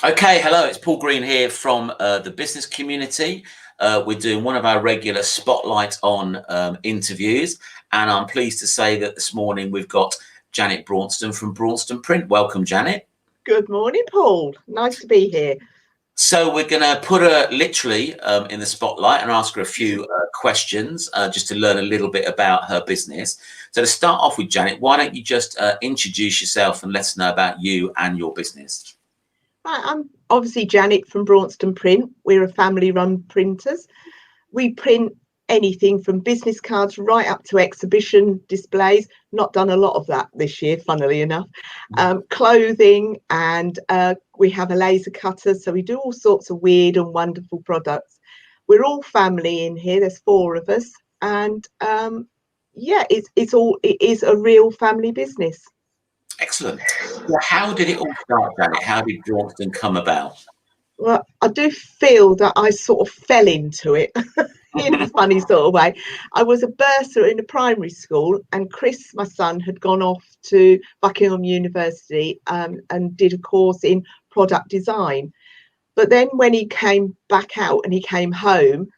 Okay, hello, it's Paul Green here from the business community. We're doing one of our regular spotlight on interviews, and I'm pleased to say that this morning we've got Janet Braunston from Braunston Print. Welcome, Janet. Good morning, Paul. Nice to be here. So we're going to put her literally in the spotlight and ask her a few questions just to learn a little bit about her business. So to start off with, Janet, why don't you just introduce yourself and let us know about you and your business? Right, I'm obviously Janet from Braunston Print. We're a family-run printers. We print anything from business cards right up to exhibition displays. Not done a lot of that this year, funnily enough. Clothing, and we have a laser cutter, so we do all sorts of weird and wonderful products. We're all family in here. There's 4 of us, and it is a real family business. Excellent. Well, how did it all start, Janet? How did Braunston come about? Well, I do feel that I sort of fell into it in a funny sort of way. I was a bursar in a primary school, and Chris, my son, had gone off to Buckingham University and did a course in product design. But then when he came back out and he came home,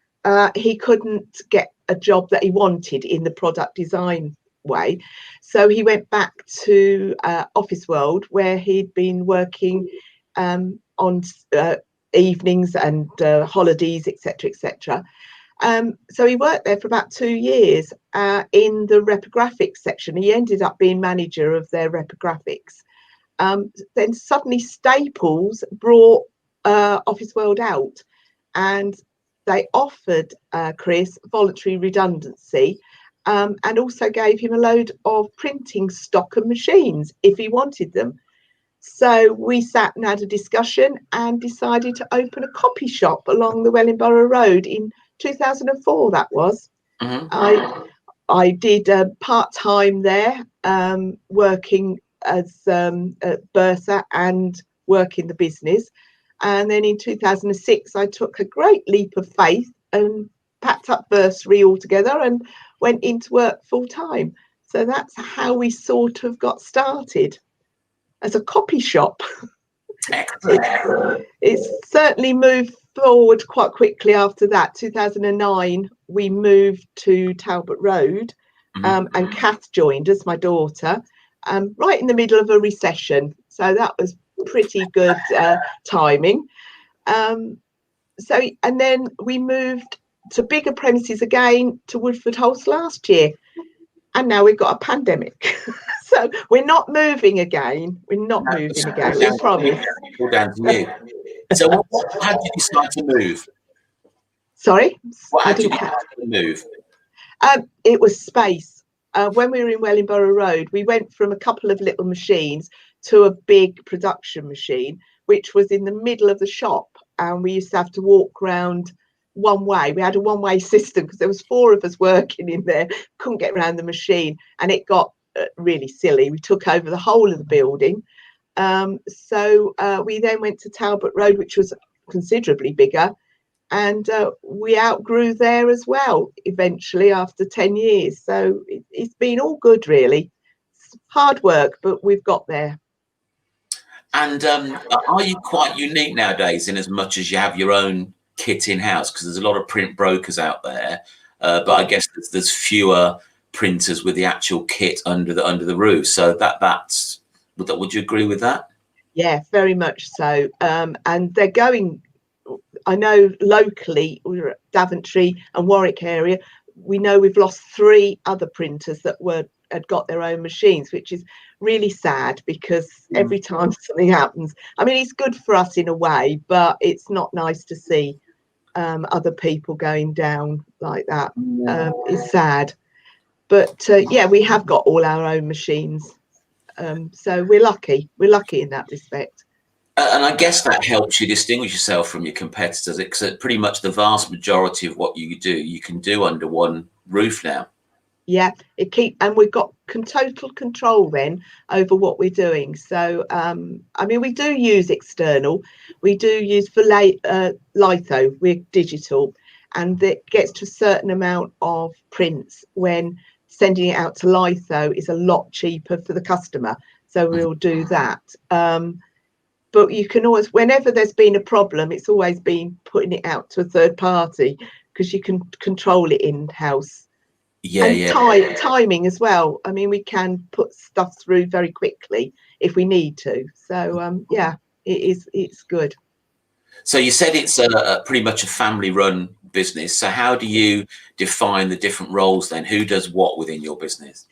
he couldn't get a job that he wanted in the product design way. So he went back to Office World, where he'd been working on evenings and holidays, etc., etc. So he worked there for about 2 years in the reprographics section. He ended up being manager of their reprographics. Then suddenly Staples brought Office World out, and they offered Chris voluntary redundancy, and also gave him a load of printing stock and machines if he wanted them. So we sat and had a discussion and decided to open a copy shop along the Wellingborough Road in 2004. That was. I did part-time there, working as a bursar and working the business. And then in 2006, I took a great leap of faith and packed up bursary altogether and went into work full-time. So that's how we sort of got started, as a copy shop. It's certainly moved forward quite quickly after that. 2009, we moved to Talbot Road, and Kath joined us, my daughter, right in the middle of a recession. So that was pretty good timing. And then we moved to bigger premises again to Woodford House last year, and now we've got a pandemic. So we're not moving again. We promise. All down to you. So how did you decide to move? Sorry? How did you decide to move? It was space. When we were in Wellingborough Road, we went from a couple of little machines to a big production machine, which was in the middle of the shop, and we used to have to walk around one way. We had a one-way system because there was 4 of us working in there, couldn't get around the machine, and it got really silly. We took over the whole of the building. So we then went to Talbot Road, which was considerably bigger, and we outgrew there as well eventually after 10 years. So it's been all good, really. It's hard work, but we've got there. And are you quite unique nowadays in as much as you have your own kit in-house? Because there's a lot of print brokers out there, but I guess there's fewer printers with the actual kit under the roof. So that's would you agree with that? Yeah, very much so. And they're going, I know locally, we're at Daventry and Warwick area, we know we've lost 3 other printers that had got their own machines, which is really sad, because every time something happens, I mean, it's good for us in a way, but it's not nice to see other people going down like that. It's sad. But yeah, we have got all our own machines. So we're lucky in that respect. And I guess that helps you distinguish yourself from your competitors, because pretty much the vast majority of what you do, you can do under one roof now. Yeah, and we've got total control then over what we're doing. So I mean, we do use external. We do use for litho. We're digital, and it gets to a certain amount of prints when sending it out to litho is a lot cheaper for the customer. So we'll do that. but you can always, whenever there's been a problem, it's always been putting it out to a third party, because you can control it in-house. Yeah, And yeah. timing as well. I mean, we can put stuff through very quickly if we need to. So yeah, it's good. So you said it's a pretty much a family-run business. So how do you define the different roles then? Who does what within your business?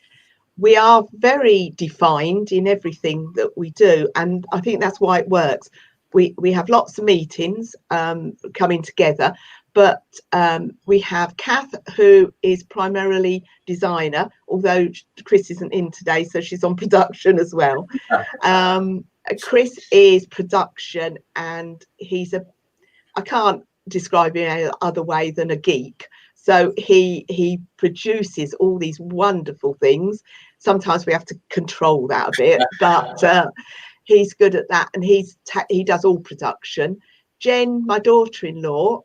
We are very defined in everything that we do, and I think that's why it works. We have lots of meetings coming together, but we have Kath, who is primarily designer, although Chris isn't in today, so she's on production as well. Chris is production, and I can't describe him any other way than a geek. So he produces all these wonderful things. Sometimes we have to control that a bit, but he's good at that, and he does all production. Jen, my daughter-in-law,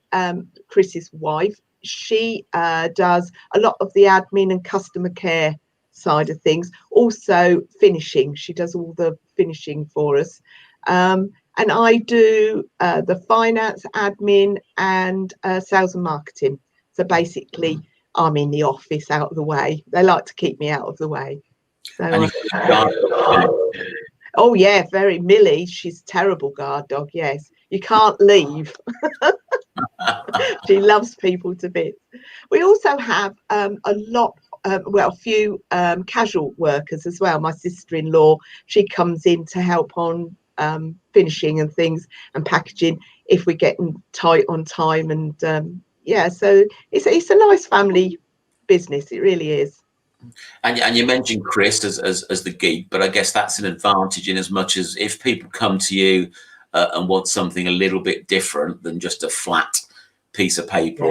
Chris's wife, she does a lot of the admin and customer care side of things. Also finishing, she does all the finishing for us. And I do the finance, admin, and sales and marketing. So basically, I'm in the office, out of the way. They like to keep me out of the way. So, oh yeah, very Millie. She's a terrible guard dog. Yes, you can't leave. She loves people to bits. We also have a lot. A few casual workers as well. My sister-in-law, she comes in to help on finishing and things and packaging if we're getting tight on time, and yeah, so it's a nice family business. It really is. And you mentioned Chris as the geek, but I guess that's an advantage in as much as if people come to you and want something a little bit different than just a flat piece of paper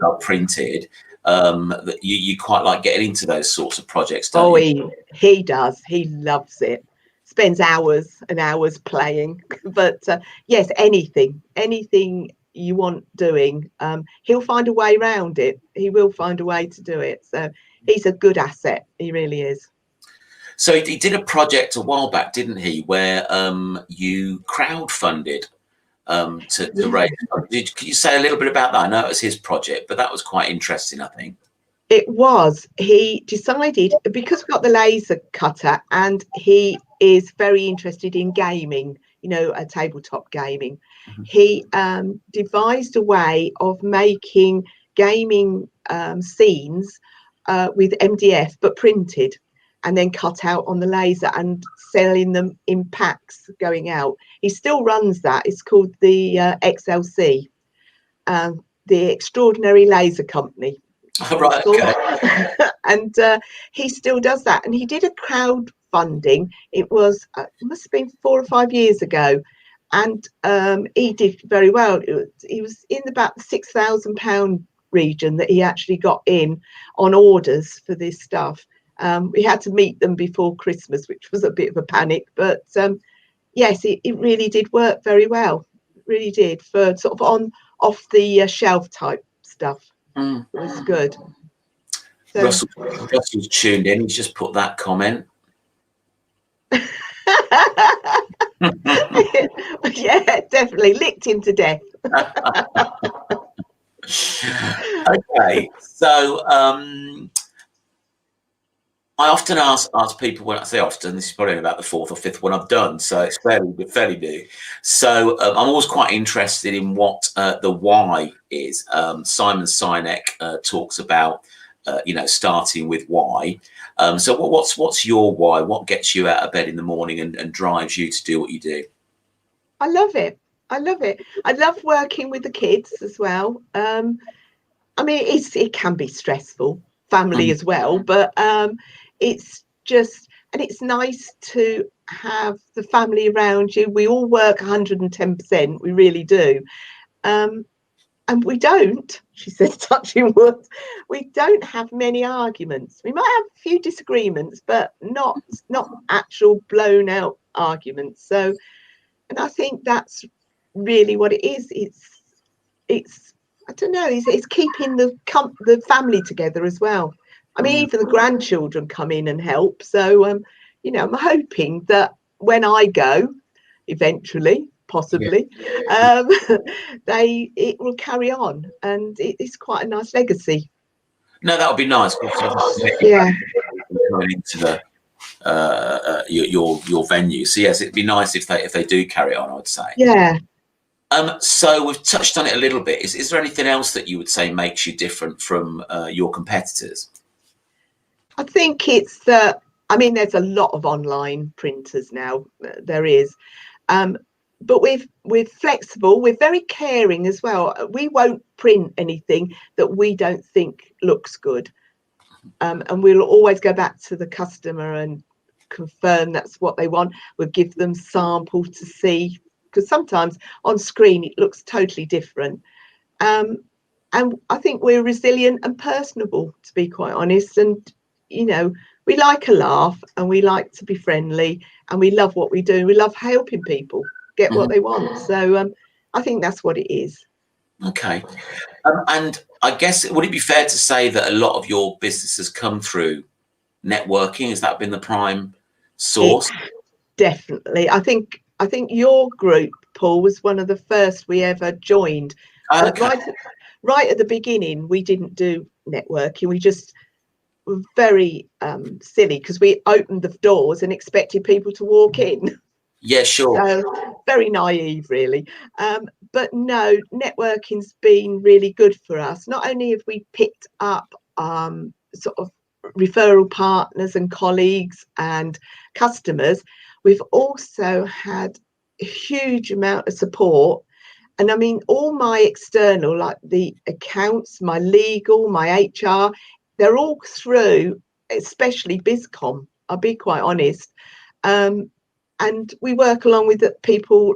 or printed, that you quite like getting into those sorts of projects, don't you? He does. He loves it. Spends hours and hours playing. But yes, anything you want doing, he'll find a way around it. He will find a way to do it. So he's a good asset. He really is. So he did a project a while back, didn't he, where you crowdfunded to raise. Can you say a little bit about that? I know it was his project, but that was quite interesting, I think. It was. He decided, because we've got the laser cutter, and he is very interested in gaming, tabletop gaming. Mm-hmm. He devised a way of making gaming scenes with MDF, but printed and then cut out on the laser and selling them in packs going out. He still runs that. It's called the XLC, the Extraordinary Laser Company. Oh, right, okay. And he still does that. And he did a crowdfunding. It must have been 4 or 5 years ago. And he did very well. He was in about the £6,000 region that he actually got in on orders for this stuff. We had to meet them before Christmas, which was a bit of a panic. But yes, it really did work very well. It really did, for sort of off the shelf type stuff. It was good. So, Russell's tuned in. He's just put that comment. yeah, definitely licked him to death. Okay, so I often ask people, when I say often, this is probably about the 4th or 5th one I've done, so it's fairly new. So I'm always quite interested in what the why is. Simon Sinek talks about, starting with why. So what's your why? What gets you out of bed in the morning and drives you to do what you do? I love it. I love working with the kids as well. I mean, it can be stressful, family as well, but it's just, and it's nice to have the family around you. We all work 110%, we really do. And we don't, she says, touching wood, we don't have many arguments. We might have a few disagreements, but not actual blown out arguments. So, and I think that's really what it is. It's I don't know, it's keeping the family together as well. I mean, even the grandchildren come in and help. So, I'm hoping that when I go, eventually, Yeah. possibly, it will carry on, and it's quite a nice legacy. No, that would be nice. Yeah, Coming into the your venue. So yes, it'd be nice if they do carry on, I would say. yeah. So we've touched on it a little bit. Is there anything else that you would say makes you different from your competitors? I think it's that, I mean, there's a lot of online printers now. There is. But we're flexible. We're very caring as well. We won't print anything that we don't think looks good. And we'll always go back to the customer and confirm that's what they want. We'll give them samples to see, because sometimes on screen it looks totally different. And I think we're resilient and personable, to be quite honest. And, you know, we like a laugh, and we like to be friendly, and we love what we do. We love helping people get what they want. So I think that's what it is. Okay. And I guess, would it be fair to say that a lot of your business has come through networking? Has that been the prime source? Definitely. I think your group, Paul, was one of the first we ever joined. Okay. Right at the beginning, we didn't do networking. We just were very silly, because we opened the doors and expected people to walk in. Yeah, sure. So very naive, really. But no, networking's been really good for us. Not only have we picked up sort of referral partners and colleagues and customers, we've also had a huge amount of support. And I mean, all my external, like the accounts, my legal, my HR, they're all through, especially BizCom, I'll be quite honest. And we work along with the people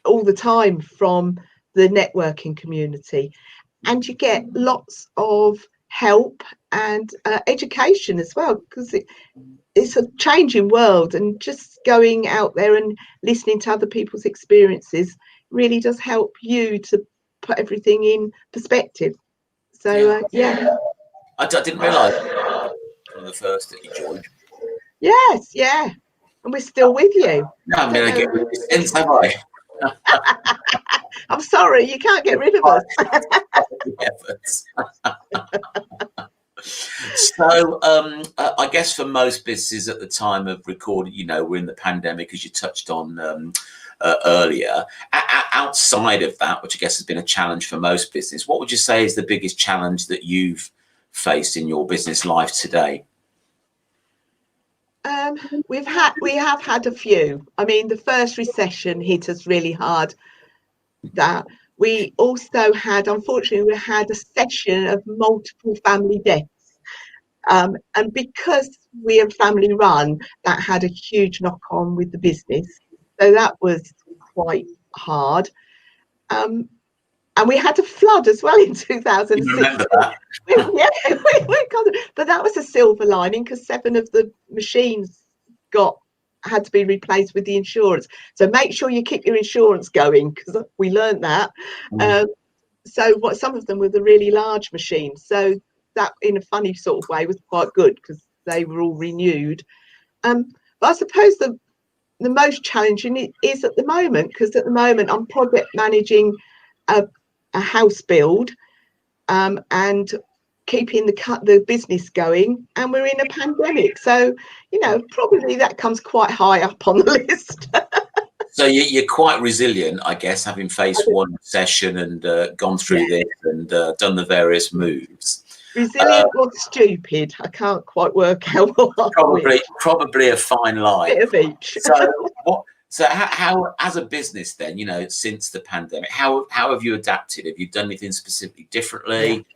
all the time from the networking community. And you get lots of help and education as well, because it's a changing world, and just going out there and listening to other people's experiences really does help you to put everything in perspective. So yeah. I didn't realise one of the first that you joined. Yes, yeah. And we're still with you. No, I'm going to get rid of this since, have I? I'm sorry, you can't get rid of us. So I guess for most businesses at the time of recording, you know, we're in the pandemic, as you touched on earlier. Outside of that, which I guess has been a challenge for most business, what would you say is the biggest challenge that you've faced in your business life today? We have had a few. I mean, the first recession hit us really hard. That we also had, unfortunately, we had a session of multiple family deaths. And because we are family run, that had a huge knock on with the business. So that was quite hard. And we had a flood as well in 2006. Remember that? But that was a silver lining, because 7 of the machines had to be replaced with the insurance. So make sure you keep your insurance going, because we learned that. So some of them were the really large machines. So that, in a funny sort of way, was quite good, because they were all renewed. But I suppose the most challenging is at the moment, because at the moment I'm project managing a house build, and keeping the business going, and we're in a pandemic, so you know, probably that comes quite high up on the list. So you're quite resilient, I guess, having faced one session and gone through this and done the various moves. Resilient or stupid, I can't quite work out what. Probably a fine line. Bit of each. So how, as a business then, you know, since the pandemic, how have you adapted? Have you done anything specifically differently?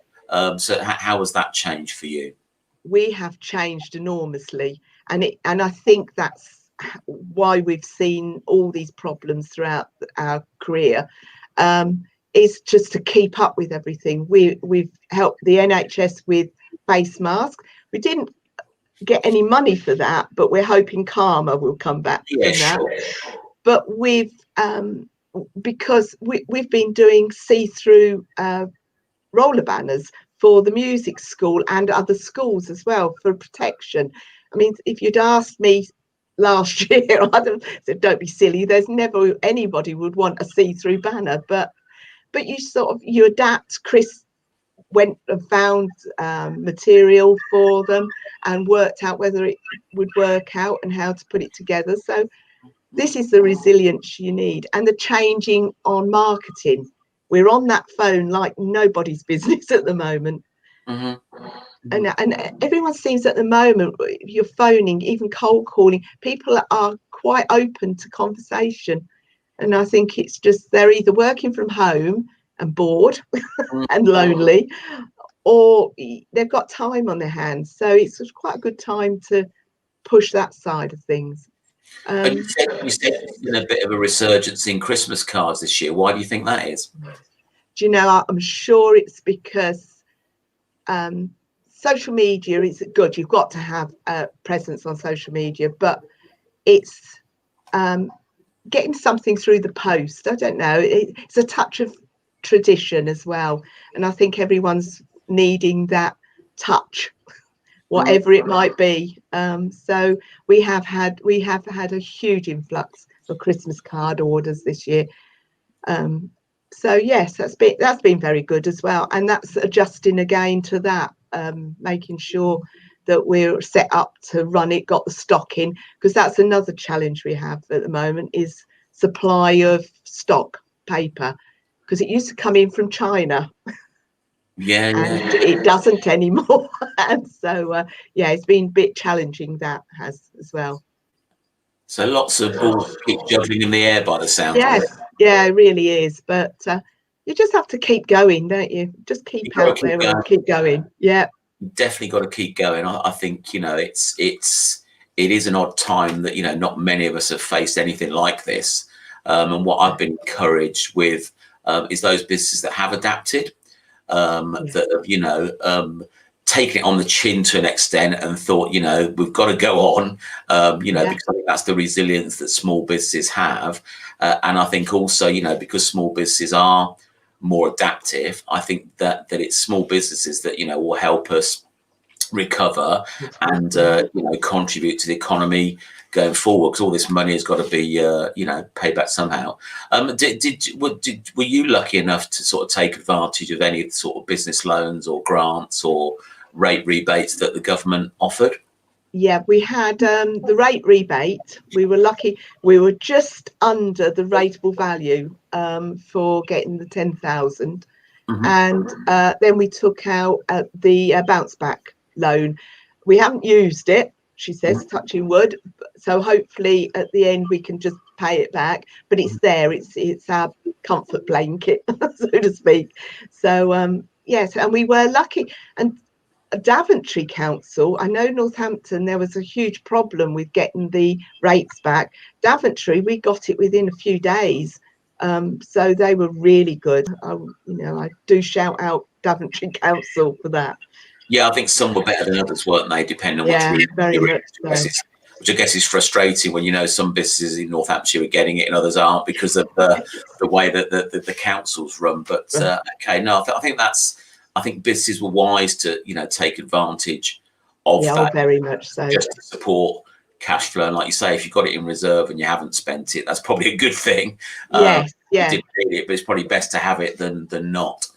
So how has that changed for you? We have changed enormously, and I think that's why we've seen all these problems throughout our career, is just to keep up with everything. We've helped the NHS with face masks. We didn't get any money for that, but we're hoping karma will come back from that. But because we've been doing see-through roller banners for the music school and other schools as well, for protection. I mean, if you'd asked me last year. I don't be silly. There's never anybody would want a see-through banner, but you adapt. Chris went and found material for them and worked out whether it would work out and how to put it together. So this is the resilience you need, and the changing on marketing. We're on that phone like nobody's business at the moment. And everyone seems at the moment, you're phoning, even cold calling, people are quite open to conversation. And I think it's just they're either working from home and bored and lonely, or they've got time on their hands. So it's quite a good time to push that side of things. But you said there's been a bit of a resurgence in Christmas cards this year. Why do you think that is? Do you know, I'm sure it's because social media is good. You've got to have a presence on social media, but it's getting something through the post. I don't know. It's a touch of tradition as well. And I think everyone's needing that touch, whatever it might be. So we have had a huge influx of Christmas card orders this year. So yes, that's been very good as well. And that's adjusting again to that, making sure that we're set up to run it, got the stock in, because that's another challenge we have at the moment is supply of stock paper, because it used to come in from China. And it doesn't anymore. And so it's been a bit challenging, that has as well. So lots of balls keep juggling in the air by the sound of it. Yeah, it really is. But you just have to keep going, don't you? Just keep out there and keep going. Yeah, definitely got to keep going. I think, you know, it is an odd time that, you know, not many of us have faced anything like this. And what I've been encouraged with is those businesses that have adapted, that have, you know, taken it on the chin to an extent and thought, you know, we've got to go on, you know, because I think that's the resilience that small businesses have. And I think also, you know, because small businesses are more adaptive, I think that it's small businesses that, you know, will help us recover and, you know, contribute to the economy going forward, because all this money has got to be, you know, paid back somehow. Were you lucky enough to sort of take advantage of any sort of business loans or grants or rate rebates that the government offered? Yeah, we had the rate rebate. We were lucky. We were just under the rateable value for getting the 10,000, and then we took out the bounce back loan. We haven't used it, she says, touching wood. So hopefully at the end we can just pay it back. But it's there. It's our comfort blanket, so to speak. So yes, and we were lucky. And Daventry Council, I know Northampton, there was a huge problem with getting the rates back. Daventry, we got it within a few days. So they were really good. You know, I do shout out Daventry Council for that. Yeah, I think some were better than others, weren't they? Depending on which very much so. Which I guess is frustrating when, you know, some businesses in Northamptonshire are getting it and others aren't because of the way that the councils run. But okay, no, I think businesses were wise to, you know, take advantage of that. Very much so. Just to support cash flow. And like you say, if you've got it in reserve and you haven't spent it, that's probably a good thing. You didn't need it, but it's probably best to have it than not.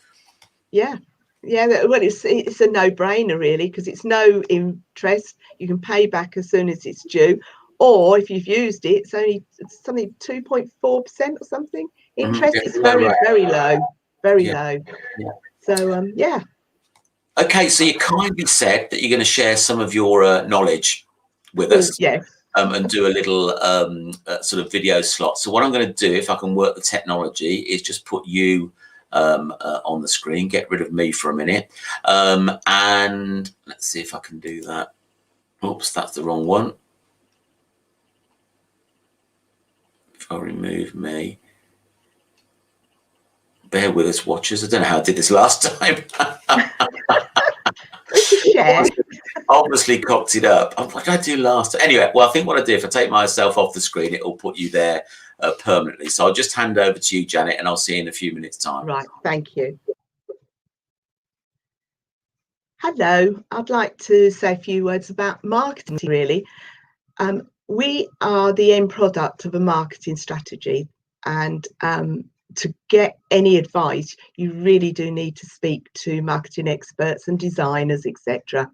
Yeah. Well, it's a no-brainer really, because it's no interest. You can pay back as soon as it's due, or if you've used it, it's something 2.4% or something interest. It's very low, very low. Yeah. So Okay, so you kindly said that you're going to share some of your knowledge with us. Yes. And do a little sort of video slot. So what I'm going to do, if I can work the technology, is just put you on the screen, get rid of me for a minute, and let's see if I can do that. Oops, that's the wrong one. If I remove me, bear with us, watchers. I don't know how I did this last time. Obviously cocked it up. What did I do last time? Anyway, well, I think what I do, if I take myself off the screen, it will put you there permanently. So I'll just hand over to you, Janet, and I'll see you in a few minutes' time. Right, thank you. Hello, I'd like to say a few words about marketing, really. we are the end product of a marketing strategy, and to get any advice, you really do need to speak to marketing experts and designers, etc.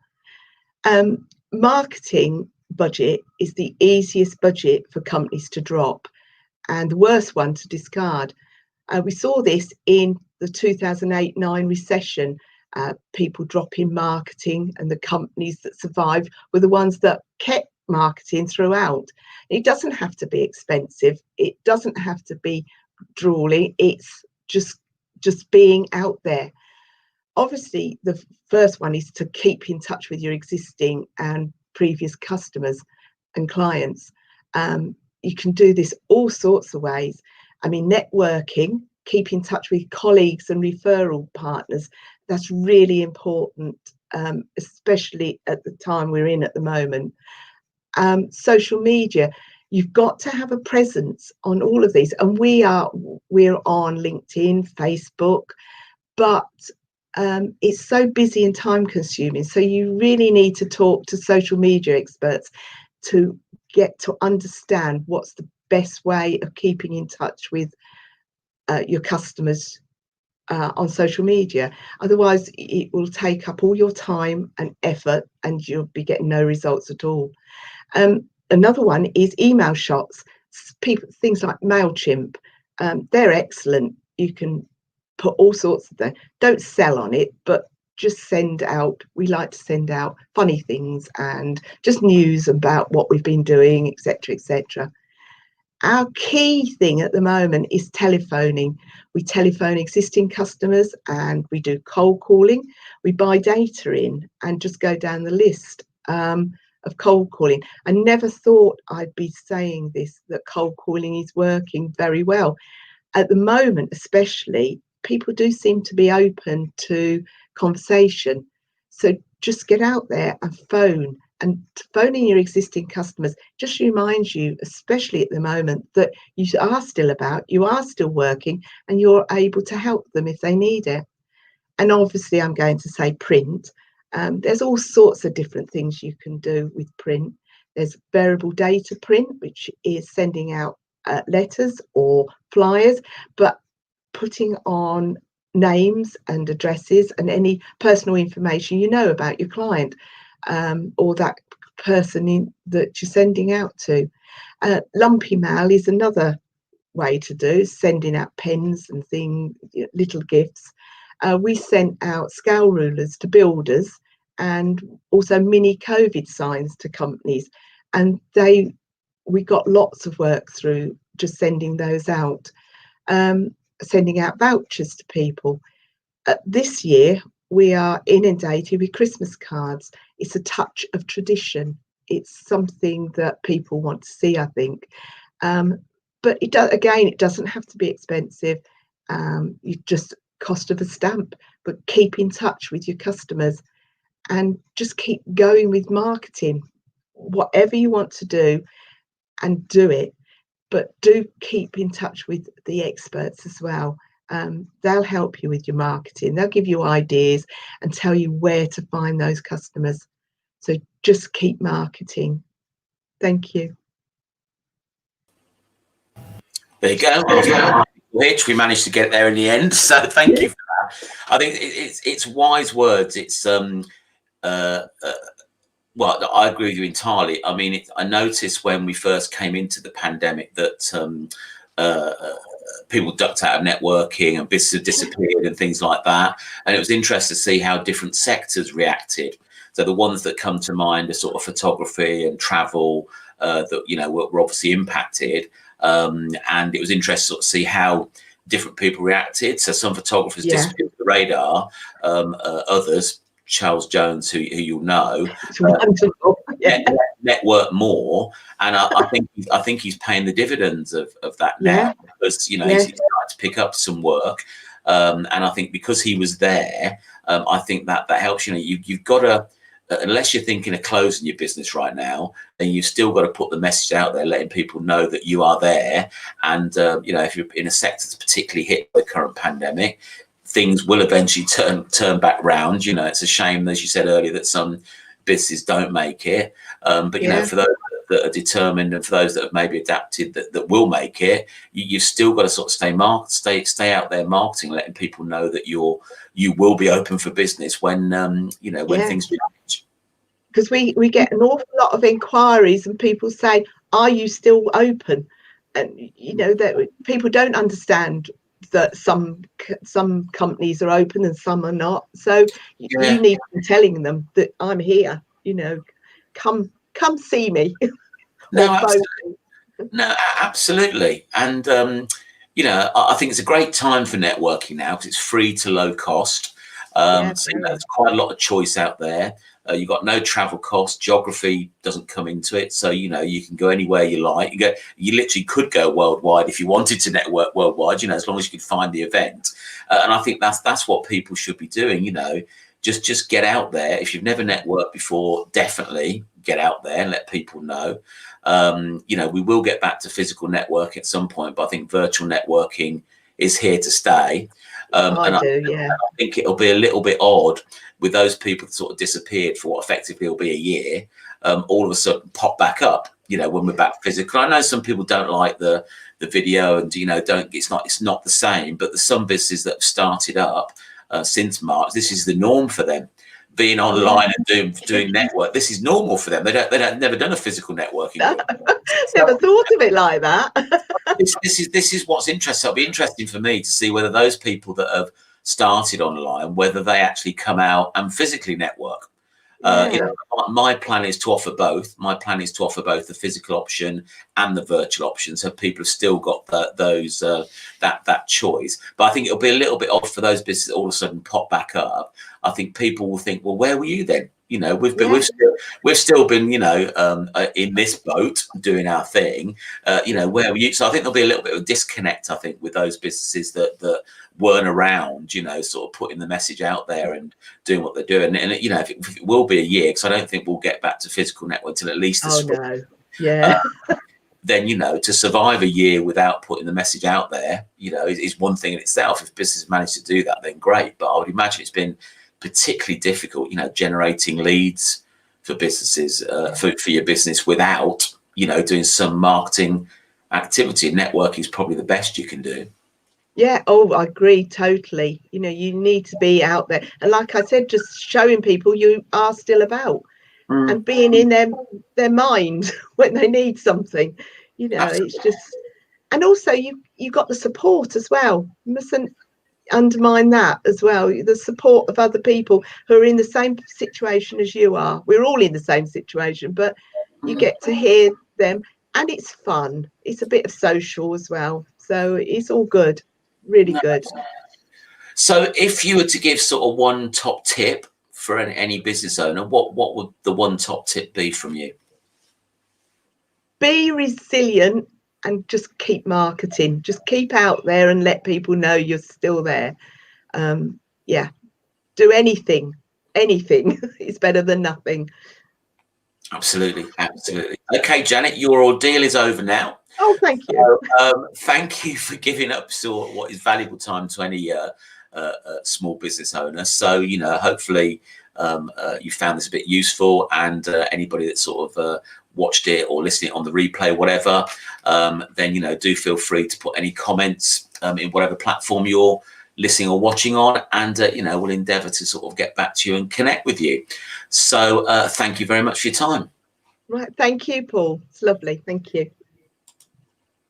Marketing budget is the easiest budget for companies to drop and the worst one to discard. We saw this in the 2008-9 recession. People dropping marketing, and the companies that survived were the ones that kept marketing throughout. It doesn't have to be expensive. It doesn't have to be drooling. It's just being out there. Obviously, the first one is to keep in touch with your existing and previous customers and clients. You can do this all sorts of ways. I mean, networking, keep in touch with colleagues and referral partners. That's really important, especially at the time we're in at the moment. Social media, you've got to have a presence on all of these, and we're on LinkedIn, Facebook, but it's so busy and time consuming. So you really need to talk to social media experts to get to understand what's the best way of keeping in touch with your customers on social media. Otherwise, it will take up all your time and effort, and you'll be getting no results at all. Another one is email shots. Things like MailChimp, they're excellent. You can put all sorts of them. Don't sell on it, but just send out. We like to send out funny things and just news about what we've been doing, etc., etc. Our key thing at the moment is telephoning. We telephone existing customers and we do cold calling. We buy data in and just go down the list of cold calling. I never thought I'd be saying this, that cold calling is working very well. At the moment, especially, people do seem to be open to conversation. So just get out there and phone. And phoning your existing customers just reminds you, especially at the moment, that you are still about, you are still working, and you're able to help them if they need it. And obviously, I'm going to say print. There's all sorts of different things you can do with print. There's variable data print, which is sending out letters or flyers, but putting on names and addresses and any personal information you know about your client. Or that person that you're sending out to. Lumpy mail is another way to do, sending out pens and things, little gifts. We sent out scale rulers to builders and also mini COVID signs to companies, and we got lots of work through just sending those out. Sending out vouchers to people. This year we are inundated with Christmas cards. It's a touch of tradition. It's something that people want to see, I think. But it doesn't have to be expensive. You just cost of a stamp, but keep in touch with your customers and just keep going with marketing. Whatever you want to do, and do it, but do keep in touch with the experts as well. They'll help you with your marketing. They'll give you ideas and tell you where to find those customers. So just keep marketing. Thank you. There you go. Which we managed to get there in the end. So thank you for that. I think it's wise words. It's well, I agree with you entirely. I mean, I noticed when we first came into the pandemic that people ducked out of networking and businesses disappeared and things like that. And it was interesting to see how different sectors reacted. So the ones that come to mind are sort of photography and travel that, you know, were obviously impacted. And it was interesting to sort of see how different people reacted. So some photographers disappeared off the radar, others, Charles Jones, who you'll know, network more, and I think he's paying the dividends of that now, because you know he's starting to pick up some work, and I think because he was there, I think that helps. You know, you've got to, unless you're thinking of closing your business right now, then you've still got to put the message out there, letting people know that you are there, and you know, if you're in a sector that's particularly hit by the current pandemic, things will eventually turn back round. You know, it's a shame, as you said earlier, that some businesses don't make it. But you know, for those that that are determined, and for those that have maybe adapted that will make it, you've still got to sort of stay out there marketing, letting people know that you will be open for business when when things change. Because we get an awful lot of inquiries and people say, are you still open? And that people don't understand that some companies are open and some are not. So you need to be telling them that I'm here, come see me. No, absolutely. And I think it's a great time for networking now because it's free to low cost. So there's quite a lot of choice out there. You've got no travel costs. Geography doesn't come into it, so you can go anywhere you like. You literally could go worldwide if you wanted to network worldwide. As long as you could find the event. And I think that's what people should be doing. Just get out there. If you've never networked before, definitely get out there and let people know. We will get back to physical networking at some point, but I think virtual networking is here to stay. I think it'll be a little bit odd with those people that sort of disappeared for what effectively will be a year, all of a sudden pop back up, when we're back physical. I know some people don't like the video and, it's not the same, but there's some businesses that have started up since March. This is the norm for them. Being online and doing network, this is normal for them. They've never done a physical networking. Never thought of it like that. this is what's interesting. It'll be interesting for me to see whether those people that have started online, whether they actually come out and physically network. My plan is to offer both. My plan is to offer both the physical option and the virtual option, so people have still got that choice. But I think it'll be a little bit odd for those businesses that all of a sudden pop back up. I think people will think, well, where were you then? We've still been in this boat doing our thing. Where were you? So I think there'll be a little bit of a disconnect, I think, with those businesses that weren't around, sort of putting the message out there and doing what they're doing. And if it will be a year, because I don't think we'll get back to physical network till at least the spring. Then to survive a year without putting the message out there, is one thing in itself. If business managed to do that, then great. But I would imagine it's been particularly difficult, generating leads for businesses, for your business without, doing some marketing activity. Networking is probably the best you can do. Yeah, I agree totally. You need to be out there. And like I said, just showing people you are still about and being in their mind when they need something. It's just, and also you got the support as well. You mustn't undermine that as well. The support of other people who are in the same situation as you are. We're all in the same situation, but you get to hear them, and it's fun. It's a bit of social as well. So it's all good. Really good. So if you were to give sort of one top tip for any business owner, what would the one top tip be from you? Be resilient and just keep marketing. Just keep out there and let people know you're still there. Do anything. It's better than nothing. Absolutely. Okay, Janet, your ordeal is over now. Oh, thank you. Thank you for giving up what is valuable time to any small business owner. So, hopefully you found this a bit useful, and anybody that sort of watched it or listening on the replay, whatever, then, do feel free to put any comments in whatever platform you're listening or watching on, and, we'll endeavour to sort of get back to you and connect with you. So thank you very much for your time. Right. Thank you, Paul. It's lovely. Thank you.